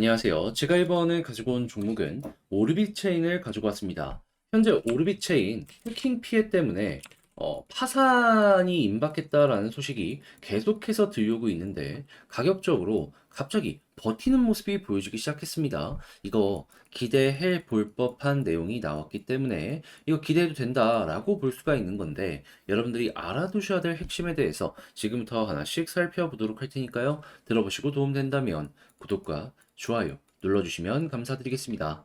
안녕하세요. 제가 이번에 가지고 온 종목은 오르빗 체인을 가지고 왔습니다. 현재 오르빗 체인 해킹 피해 때문에 파산이 임박했다라는 소식이 계속해서 들려오고 있는데 가격적으로 갑자기 버티는 모습이 보여주기 시작했습니다. 이거 기대해 볼 법한 내용이 나왔기 때문에 이거 기대해도 된다라고 볼 수가 있는 건데 여러분들이 알아두셔야 될 핵심에 대해서 지금부터 하나씩 살펴보도록 할 테니까요. 들어보시고 도움된다면 구독과 좋아요 눌러주시면 감사드리겠습니다.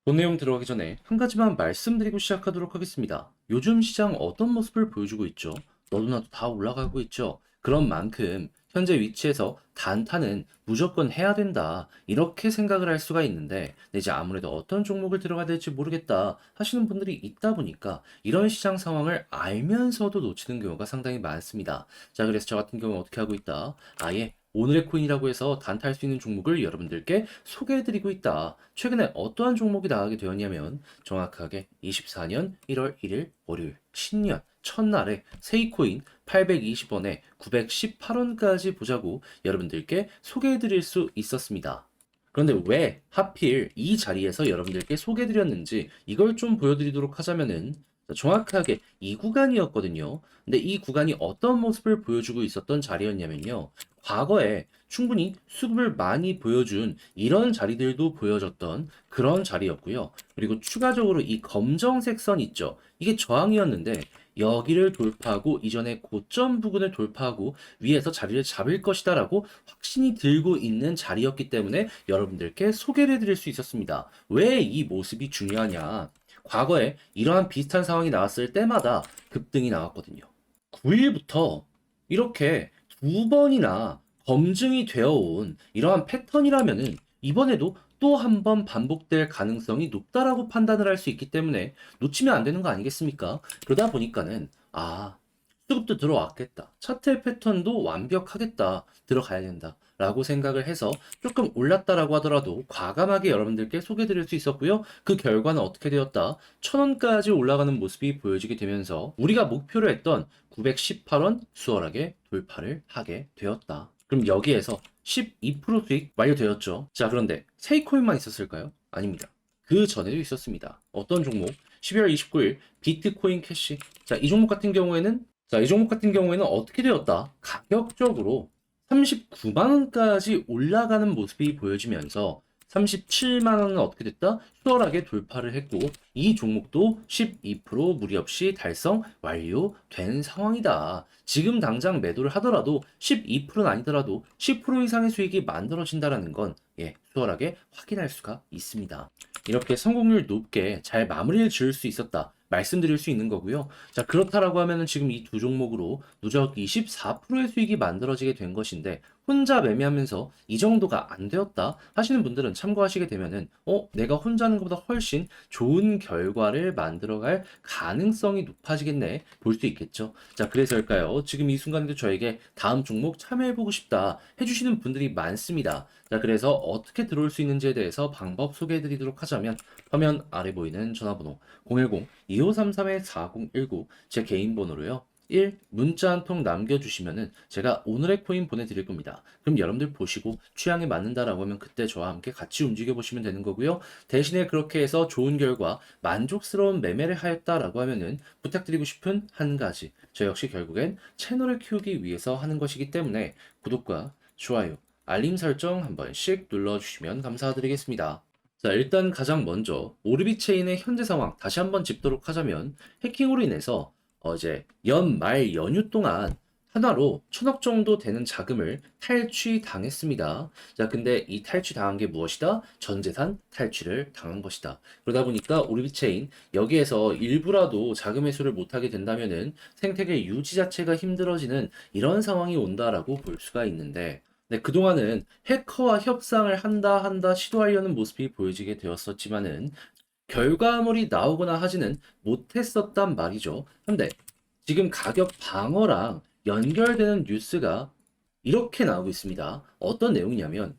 본 내용 들어가기 전에 한 가지만 말씀드리고 시작하도록 하겠습니다. 요즘 시장 어떤 모습을 보여주고 있죠? 너도 나도 다 올라가고 있죠? 그런 만큼 현재 위치에서 단타는 무조건 해야 된다. 이렇게 생각을 할 수가 있는데 이제 아무래도 어떤 종목을 들어가야 될지 모르겠다 하시는 분들이 있다 보니까 이런 시장 상황을 알면서도 놓치는 경우가 상당히 많습니다. 자, 그래서 저 같은 경우는 어떻게 하고 있다? 아예 오늘의 코인이라고 해서 단타할 수 있는 종목을 여러분들께 소개해드리고 있다. 최근에 어떠한 종목이 나가게 되었냐면 정확하게 24년 1월 1일 월요일 신년 첫날에 세이코인 820원에 918원까지 보자고 여러분들께 소개해드릴 수 있었습니다. 그런데 왜 하필 이 자리에서 여러분들께 소개해드렸는지 이걸 좀 보여드리도록 하자면은 정확하게 이 구간이었거든요. 근데 이 구간이 어떤 모습을 보여주고 있었던 자리였냐면요. 과거에 충분히 수급을 많이 보여준 이런 자리들도 보여줬던 그런 자리였고요. 그리고 추가적으로 이 검정색 선 있죠. 이게 저항이었는데 여기를 돌파하고 이전에 고점 부근을 돌파하고 위에서 자리를 잡을 것이다라고 확신이 들고 있는 자리였기 때문에 여러분들께 소개를 해드릴 수 있었습니다. 왜 이 모습이 중요하냐? 과거에 이러한 비슷한 상황이 나왔을 때마다 급등이 나왔거든요. 9일부터 이렇게 두 번이나 검증이 되어 온 이러한 패턴이라면은 이번에도 또 한 번 반복될 가능성이 높다라고 판단을 할 수 있기 때문에 놓치면 안 되는 거 아니겠습니까? 그러다 보니까는 수급도 들어왔겠다. 차트 패턴도 완벽하겠다. 들어가야 된다. 라고 생각을 해서 조금 올랐다라고 하더라도 과감하게 여러분들께 소개드릴 수 있었고요. 그 결과는 어떻게 되었다? 1000원까지 올라가는 모습이 보여지게 되면서 우리가 목표로 했던 918원 수월하게 돌파를 하게 되었다. 그럼 여기에서 12% 수익 완료되었죠. 자, 그런데 세이코인만 있었을까요? 아닙니다. 그 전에도 있었습니다. 어떤 종목? 12월 29일 비트코인 캐시. 이 종목 같은 경우에는 어떻게 되었다? 가격적으로 39만 원까지 올라가는 모습이 보여지면서 37만 원은 어떻게 됐다? 수월하게 돌파를 했고 이 종목도 12% 무리 없이 달성 완료된 상황이다. 지금 당장 매도를 하더라도 12%는 아니더라도 10% 이상의 수익이 만들어진다라는 건 수월하게 확인할 수가 있습니다. 이렇게 성공률 높게 잘 마무리를 지을 수 있었다. 말씀드릴 수 있는 거고요. 자, 그렇다라고 하면은 지금 이 두 종목으로 누적 24%의 수익이 만들어지게 된 것인데 혼자 매매하면서 이 정도가 안 되었다 하시는 분들은 참고하시게 되면은 내가 혼자 하는 것보다 훨씬 좋은 결과를 만들어갈 가능성이 높아지겠네 볼 수 있겠죠. 자, 그래서일까요? 지금 이 순간에도 저에게 다음 종목 참여해보고 싶다 해주시는 분들이 많습니다. 자, 그래서 어떻게 들어올 수 있는지에 대해서 방법 소개해드리도록 하자면 화면 아래 보이는 전화번호 010-2533-4019 제 개인 번호로요. 1. 문자 한 통 남겨주시면은 제가 오늘의 코인 보내드릴 겁니다. 그럼 여러분들 보시고 취향에 맞는다라고 하면 그때 저와 함께 같이 움직여보시면 되는 거고요. 대신에 그렇게 해서 좋은 결과 만족스러운 매매를 하였다라고 하면은 부탁드리고 싶은 한 가지. 저 역시 결국엔 채널을 키우기 위해서 하는 것이기 때문에 구독과 좋아요, 알림 설정 한 번씩 눌러주시면 감사드리겠습니다. 자, 일단 가장 먼저 오르비 체인의 현재 상황 다시 한번 짚도록 하자면 해킹으로 인해서 이제 연말 연휴 동안 하나로 1000억 정도 되는 자금을 탈취당했습니다. 자, 근데 이 탈취당한 게 무엇이다? 전 재산 탈취를 당한 것이다. 그러다 보니까 오르비 체인 여기에서 일부라도 자금 회수를 못하게 된다면은 생태계 유지 자체가 힘들어지는 이런 상황이 온다라고 볼 수가 있는데 네, 그동안은 해커와 협상을 한다 시도하려는 모습이 보여지게 되었었지만은 결과물이 나오거나 하지는 못했었단 말이죠. 근데 지금 가격 방어랑 연결되는 뉴스가 이렇게 나오고 있습니다. 어떤 내용이냐면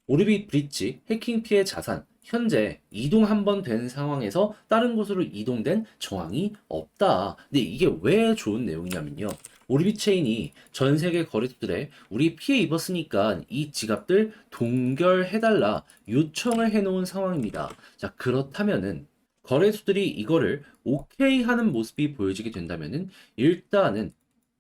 오르비 브릿지 해킹 피해 자산 현재 이동 한 번 된 상황에서 다른 곳으로 이동된 정황이 없다. 근데 이게 왜 좋은 내용이냐면요. 오르비 체인이 전 세계 거래소들에 우리 피해 입었으니까 이 지갑들 동결해달라 요청을 해놓은 상황입니다. 자, 그렇다면은 거래소들이 이거를 오케이 하는 모습이 보여지게 된다면은 일단은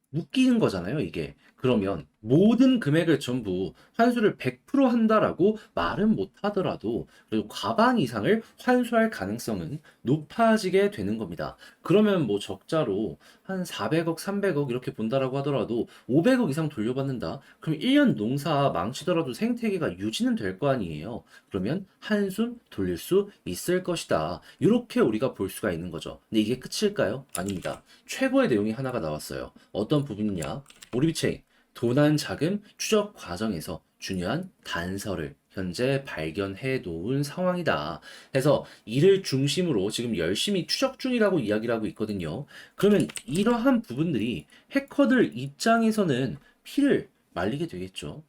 묶이는 거잖아요, 이게. 그러면 모든 금액을 전부 환수를 100% 한다라고 말은 못 하더라도 그래도 과반 이상을 환수할 가능성은 높아지게 되는 겁니다. 그러면 뭐 적자로 한 400억, 300억 이렇게 본다라고 하더라도 500억 이상 돌려받는다? 그럼 1년 농사 망치더라도 생태계가 유지는 될 거 아니에요. 그러면 한숨 돌릴 수 있을 것이다. 이렇게 우리가 볼 수가 있는 거죠. 근데 이게 끝일까요? 아닙니다. 최고의 내용이 하나가 나왔어요. 어떤 부분이냐? 오리비체인 도난 자금 추적 과정에서 중요한 단서를 현재 발견해 놓은 상황이다. 해서 이를 중심으로 지금 열심히 추적 중이라고 이야기를 하고 있거든요. 그러면 이러한 부분들이 해커들 입장에서는 피를 말리게 되겠죠.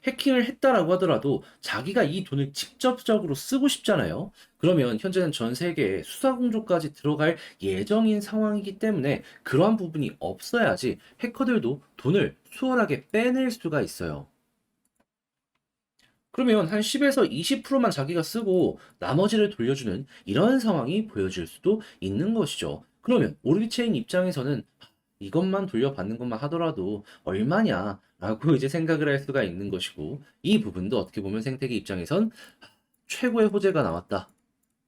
해킹을 했다라고 하더라도 자기가 이 돈을 직접적으로 쓰고 싶잖아요. 그러면 현재는 전 세계에 수사 공조까지 들어갈 예정인 상황이기 때문에 그러한 부분이 없어야지 해커들도 돈을 수월하게 빼낼 수가 있어요. 그러면 한 10에서 20%만 자기가 쓰고 나머지를 돌려주는 이런 상황이 보여질 수도 있는 것이죠. 그러면 오르비체인 입장에서는 이것만 돌려받는 것만 하더라도 얼마냐 라고 이제 생각을 할 수가 있는 것이고 이 부분도 어떻게 보면 생태계 입장에선 최고의 호재가 나왔다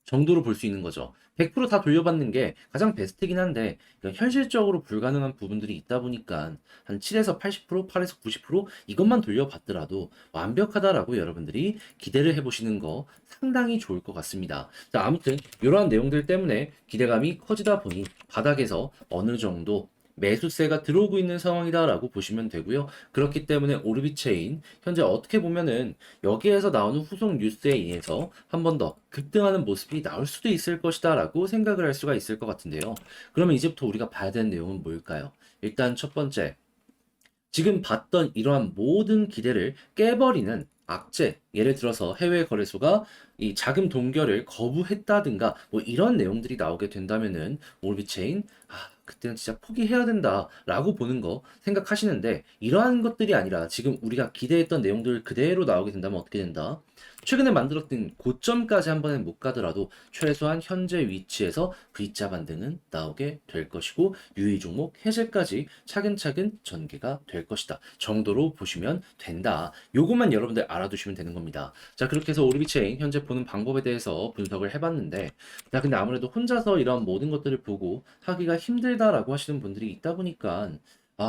정도로 볼 수 있는 거죠. 100%다 돌려받는 게 가장 베스트긴 한데 현실적으로 불가능한 부분들이 있다 보니까 한 7에서 80%, 8에서 90% 이것만 돌려받더라도 완벽하다라고 여러분들이 기대를 해보시는 거 상당히 좋을 것 같습니다. 자, 아무튼 이러한 내용들 때문에 기대감이 커지다 보니 바닥에서 어느 정도 매수세가 들어오고 있는 상황이다라고 보시면 되고요. 그렇기 때문에 오르비체인 현재 어떻게 보면은 여기에서 나오는 후속 뉴스에 의해서 한 번 더 급등하는 모습이 나올 수도 있을 것이다라고 생각을 할 수가 있을 것 같은데요. 그러면 이제부터 우리가 봐야 되는 내용은 뭘까요? 일단 첫 번째, 지금 봤던 이러한 모든 기대를 깨버리는 악재, 예를 들어서 해외 거래소가 이 자금 동결을 거부했다든가 뭐 이런 내용들이 나오게 된다면은 오르비체인 그때는 진짜 포기해야 된다라고 보는 거 생각하시는데 이러한 것들이 아니라 지금 우리가 기대했던 내용들 그대로 나오게 된다면 어떻게 된다? 최근에 만들었던 고점까지 한 번에 못 가더라도 최소한 현재 위치에서 V자 반등은 나오게 될 것이고 유의 종목 해제까지 차근차근 전개가 될 것이다 정도로 보시면 된다. 요것만 여러분들 알아두시면 되는 겁니다. 자, 그렇게 해서 오르비체인 현재 보는 방법에 대해서 분석을 해봤는데 자, 근데 아무래도 혼자서 이런 모든 것들을 보고 하기가 힘들다라고 하시는 분들이 있다 보니까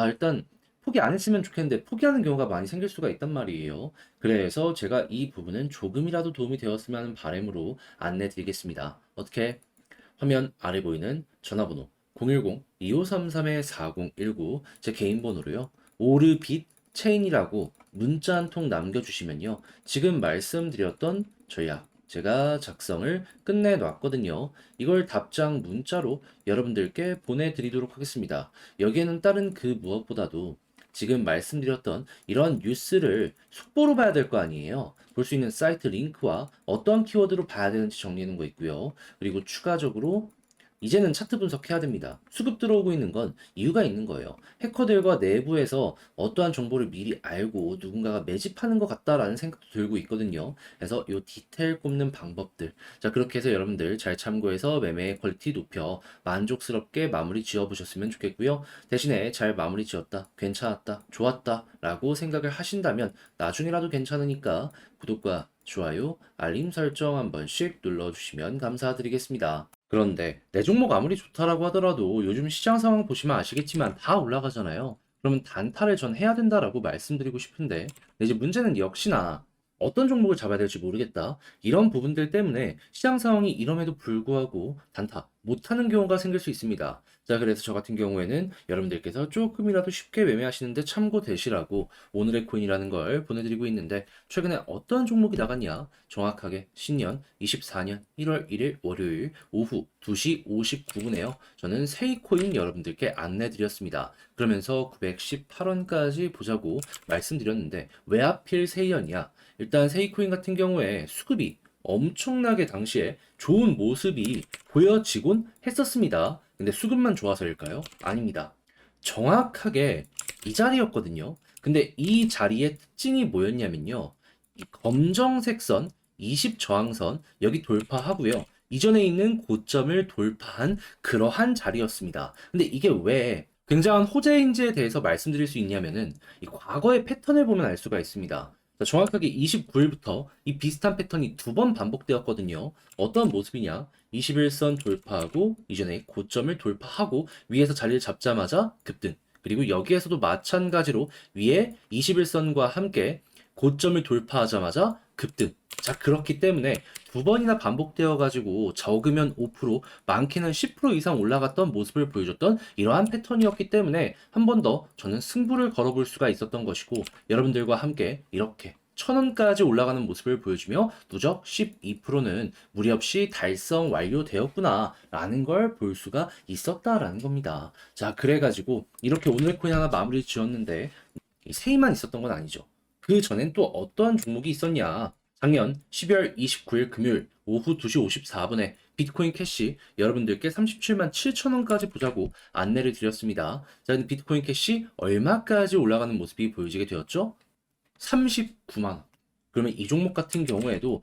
일단 포기 안 했으면 좋겠는데 포기하는 경우가 많이 생길 수가 있단 말이에요. 그래서 제가 이 부분은 조금이라도 도움이 되었으면 하는 바람으로 안내 드리겠습니다. 어떻게? 화면 아래 보이는 전화번호 010-2533-4019 제 개인 번호로요. 오르빗 체인이라고 문자 한 통 남겨주시면요. 지금 말씀드렸던 전략 제가 작성을 끝내놨거든요. 이걸 답장 문자로 여러분들께 보내드리도록 하겠습니다. 여기에는 다른 그 무엇보다도 지금 말씀드렸던 이러한 뉴스를 속보로 봐야 될 거 아니에요. 볼 수 있는 사이트 링크와 어떠한 키워드로 봐야 되는지 정리해 놓은 거 있고요. 그리고 추가적으로 이제는 차트 분석해야 됩니다. 수급 들어오고 있는 건 이유가 있는 거예요. 해커들과 내부에서 어떠한 정보를 미리 알고 누군가가 매집하는 것 같다라는 생각도 들고 있거든요. 그래서 이 디테일 꼽는 방법들. 자, 그렇게 해서 여러분들 잘 참고해서 매매의 퀄리티 높여 만족스럽게 마무리 지어보셨으면 좋겠고요. 대신에 잘 마무리 지었다, 괜찮았다, 좋았다 라고 생각을 하신다면 나중이라도 괜찮으니까 구독과 좋아요, 알림 설정 한 번씩 눌러주시면 감사드리겠습니다. 그런데 내 종목 아무리 좋다라고 하더라도 요즘 시장 상황 보시면 아시겠지만 다 올라가잖아요. 그러면 단타를 전 해야 된다라고 말씀드리고 싶은데 근데 이제 문제는 역시나 어떤 종목을 잡아야 될지 모르겠다. 이런 부분들 때문에 시장 상황이 이럼에도 불구하고 단타 못하는 경우가 생길 수 있습니다. 자, 그래서 저 같은 경우에는 여러분들께서 조금이라도 쉽게 매매하시는데 참고되시라고 오늘의 코인이라는 걸 보내드리고 있는데 최근에 어떤 종목이 나갔냐? 정확하게 신년 24년 1월 1일 월요일 오후 2시 59분에요. 저는 세이코인 여러분들께 안내드렸습니다. 그러면서 918원까지 보자고 말씀드렸는데 왜 하필 세이연이야? 일단 세이코인 같은 경우에 수급이 엄청나게 당시에 좋은 모습이 보여지곤 했었습니다. 근데 수급만 좋아서일까요? 아닙니다. 정확하게 이 자리였거든요. 근데 이 자리의 특징이 뭐였냐면요. 이 검정색 선, 20 저항선 여기 돌파하고요. 이전에 있는 고점을 돌파한 그러한 자리였습니다. 근데 이게 왜 굉장한 호재인지에 대해서 말씀드릴 수 있냐면은 이 과거의 패턴을 보면 알 수가 있습니다. 자, 정확하게 29일부터 이 비슷한 패턴이 두 번 반복되었거든요. 어떤 모습이냐? 21선 돌파하고 이전에 고점을 돌파하고 위에서 자리를 잡자마자 급등. 그리고 여기에서도 마찬가지로 위에 21선과 함께 고점을 돌파하자마자 급등. 자, 그렇기 때문에 두 번이나 반복되어 가지고 적으면 5%, 많게는 10% 이상 올라갔던 모습을 보여줬던 이러한 패턴이었기 때문에 한 번 더 저는 승부를 걸어볼 수가 있었던 것이고 여러분들과 함께 이렇게 1000원까지 올라가는 모습을 보여주며 누적 12%는 무리 없이 달성 완료되었구나 라는 걸 볼 수가 있었다라는 겁니다. 자, 그래가지고 이렇게 오늘 코인 하나 마무리 지었는데 이 세이만 있었던 건 아니죠. 그 전엔 또 어떠한 종목이 있었냐? 작년 12월 29일 금요일 오후 2시 54분에 비트코인 캐시 여러분들께 37만 7천 원까지 보자고 안내를 드렸습니다. 자, 근데 비트코인 캐시 얼마까지 올라가는 모습이 보여지게 되었죠? 39만 원. 그러면 이 종목 같은 경우에도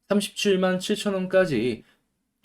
37만 7천 원까지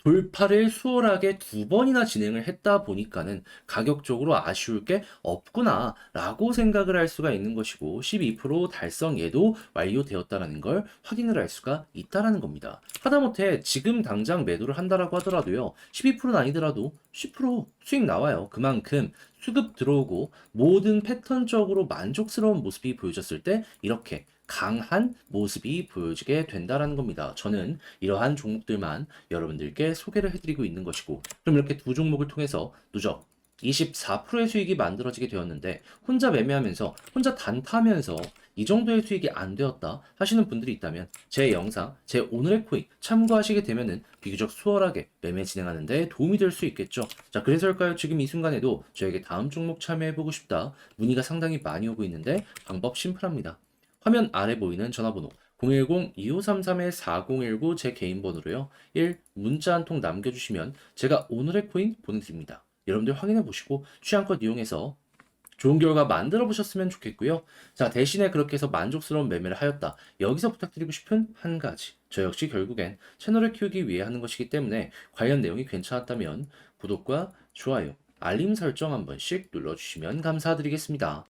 돌파를 수월하게 두 번이나 진행을 했다 보니까는 가격적으로 아쉬울 게 없구나 라고 생각을 할 수가 있는 것이고 12% 달성에도 완료되었다라는 걸 확인을 할 수가 있다라는 겁니다. 하다못해 지금 당장 매도를 한다라고 하더라도요 12%는 아니더라도 10% 수익 나와요. 그만큼 수급 들어오고 모든 패턴적으로 만족스러운 모습이 보여졌을 때 이렇게 강한 모습이 보여지게 된다라는 겁니다. 저는 이러한 종목들만 여러분들께 소개를 해드리고 있는 것이고, 그럼 이렇게 두 종목을 통해서 누적 24%의 수익이 만들어지게 되었는데, 혼자 매매하면서, 혼자 단타하면서 이 정도의 수익이 안 되었다 하시는 분들이 있다면, 제 영상, 제 오늘의 코인 참고하시게 되면은 비교적 수월하게 매매 진행하는데 도움이 될 수 있겠죠. 자, 그래서일까요? 지금 이 순간에도 저에게 다음 종목 참여해보고 싶다. 문의가 상당히 많이 오고 있는데, 방법 심플합니다. 화면 아래 보이는 전화번호 010-2533-4019 제 개인 번호로요. 1. 문자 한 통 남겨주시면 제가 오늘의 코인 보내드립니다. 여러분들 확인해 보시고 취향껏 이용해서 좋은 결과 만들어 보셨으면 좋겠고요. 자, 대신에 그렇게 해서 만족스러운 매매를 하였다. 여기서 부탁드리고 싶은 한 가지. 저 역시 결국엔 채널을 키우기 위해 하는 것이기 때문에 관련 내용이 괜찮았다면 구독과 좋아요, 알림 설정 한 번씩 눌러주시면 감사드리겠습니다.